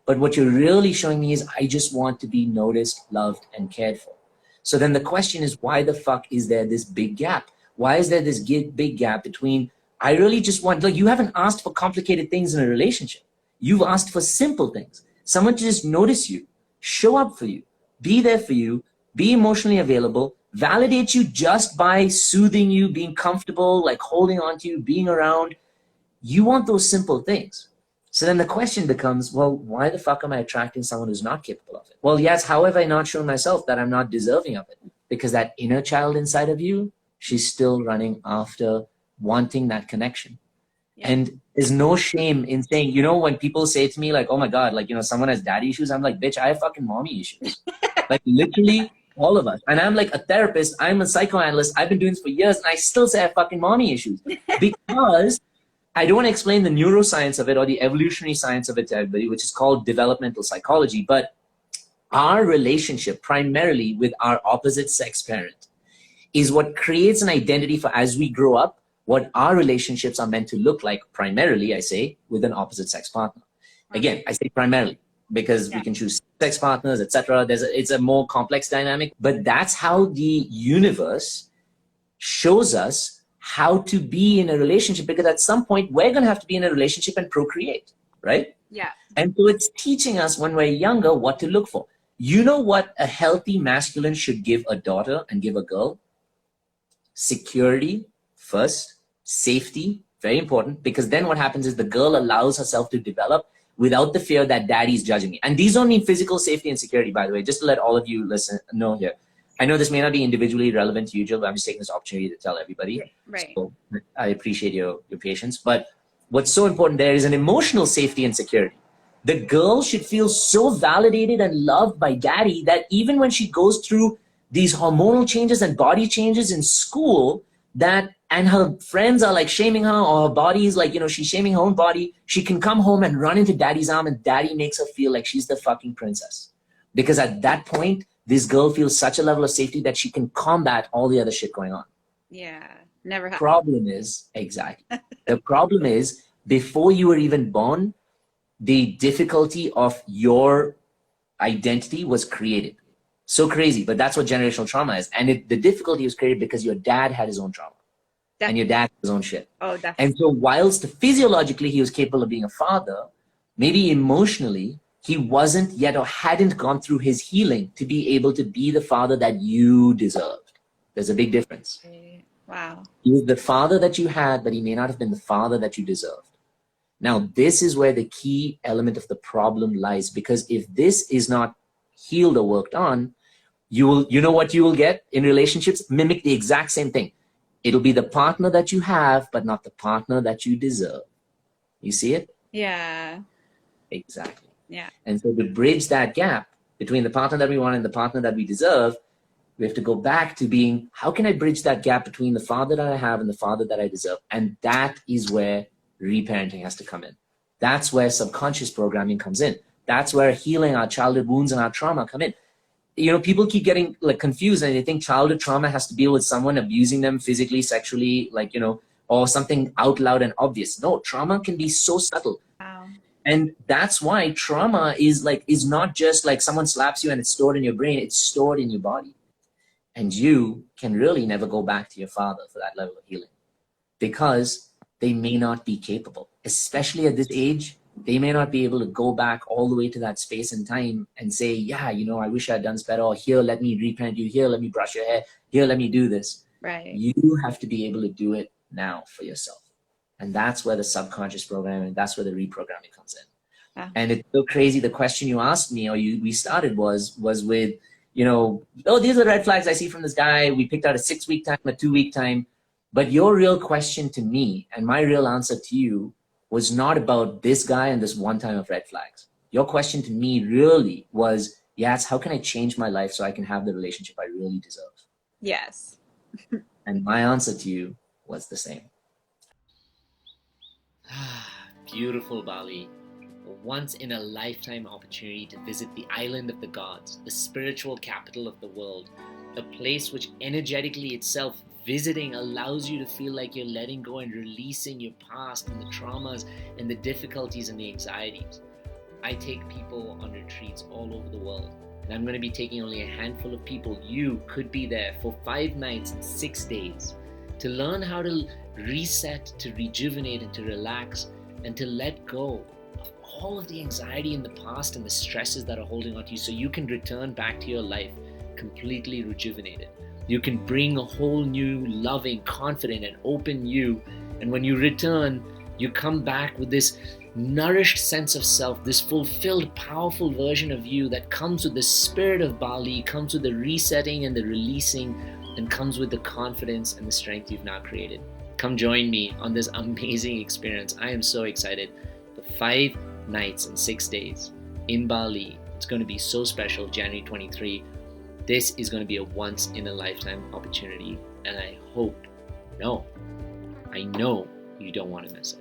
But what you're really showing me is I just want to be noticed, loved, and cared for. So then the question is, why the fuck is there this big gap? Why is there this big gap between, I really just want, like, you haven't asked for complicated things in a relationship. You've asked for simple things. Someone to just notice you, show up for you, be there for you, be emotionally available, validate you just by soothing you, being comfortable, like holding on to you, being around. You want those simple things. So then the question becomes, well, why the fuck am I attracting someone who's not capable of it? Well, yes, how have I not shown myself that I'm not deserving of it? Because that inner child inside of you, she's still running after wanting that connection. Yeah. And there's no shame in saying, you know, when people say to me like, oh my God, like, you know, someone has daddy issues, I'm like, bitch, I have fucking mommy issues. Like literally all of us. And I'm like a therapist, I'm a psychoanalyst, I've been doing this for years, and I still say I have fucking mommy issues. Because I don't want to explain the neuroscience of it or the evolutionary science of it to everybody, which is called developmental psychology. But our relationship primarily with our opposite sex parent is what creates an identity for, as we grow up, what our relationships are meant to look like primarily, I say, with an opposite sex partner. Again, I say primarily because we can choose sex partners, etc. It's a more complex dynamic, but that's how the universe shows us how to be in a relationship, because at some point we're going to have to be in a relationship and procreate, right? Yeah. And so it's teaching us when we're younger what to look for. You know what a healthy masculine should give a daughter and give a girl? Security first, safety, very important, because then what happens is the girl allows herself to develop without the fear that daddy's judging me. And these don't mean physical safety and security, by the way, just to let all of you know here. I know this may not be individually relevant to you, Jill, but I'm just taking this opportunity to tell everybody. Right. So I appreciate your patience. But what's so important there is an emotional safety and security. The girl should feel so validated and loved by daddy that even when she goes through these hormonal changes and body changes in school, and her friends are like shaming her, or her body is like, you know, she's shaming her own body, she can come home and run into daddy's arm and daddy makes her feel like she's the fucking princess. Because at that point, this girl feels such a level of safety that she can combat all the other shit going on. Yeah, never happened. Problem is, exactly. The problem is, before you were even born, the difficulty of your identity was created. So crazy, but that's what generational trauma is. And the difficulty was created because your dad had his own trauma. Definitely. And your dad had his own shit. Oh, definitely. And so whilst physiologically he was capable of being a father, maybe emotionally, he wasn't yet or hadn't gone through his healing to be able to be the father that you deserved. There's a big difference. Wow. He was the father that you had, but he may not have been the father that you deserved. Now, this is where the key element of the problem lies, because if this is not healed or worked on, you know what you will get in relationships? Mimic the exact same thing. It'll be the partner that you have, but not the partner that you deserve. You see it? Yeah. Exactly. Yeah. And so to bridge that gap between the partner that we want and the partner that we deserve, we have to go back to being, how can I bridge that gap between the father that I have and the father that I deserve? And that is where reparenting has to come in. That's where subconscious programming comes in. That's where healing our childhood wounds and our trauma come in. You know, people keep getting like confused and they think childhood trauma has to deal with someone abusing them physically, sexually, like, you know, or something out loud and obvious. No, trauma can be so subtle. Wow. And that's why trauma is not just like someone slaps you and it's stored in your brain, it's stored in your body. And you can really never go back to your father for that level of healing, because they may not be capable, especially at this age. They may not be able to go back all the way to that space and time and say, yeah, you know, I wish I had done this better, or here, let me reparent you, here, let me brush your hair, here, let me do this. Right. You have to be able to do it now for yourself. And that's where the subconscious programming, that's where the reprogramming comes in. Yeah. And it's so crazy. The question you asked me, or we started was with, you know, oh, these are the red flags I see from this guy. We picked out a 6-week time, a 2-week time. But your real question to me and my real answer to you was not about this guy and this one time of red flags. Your question to me really was, yes, how can I change my life so I can have the relationship I really deserve? Yes. And my answer to you was the same. Beautiful, Bali. A once-in-a-lifetime opportunity to visit the island of the gods, the spiritual capital of the world, a place which energetically itself visiting allows you to feel like you're letting go and releasing your past and the traumas and the difficulties and the anxieties. I take people on retreats all over the world. And I'm going to be taking only a handful of people. You could be there for 5 nights and 6 days to learn how to reset, to rejuvenate, and to relax, and to let go of all of the anxiety in the past and the stresses that are holding on to you, so you can return back to your life completely rejuvenated. You can bring a whole new, loving, confident, and open you. And when you return, you come back with this nourished sense of self, this fulfilled, powerful version of you that comes with the spirit of Bali, comes with the resetting and the releasing, and comes with the confidence and the strength you've now created. Come join me on this amazing experience. I am so excited. The 5 nights and 6 days in Bali. It's going to be so special, January 23. This is going to be a once in a lifetime opportunity. And I know you don't want to miss it.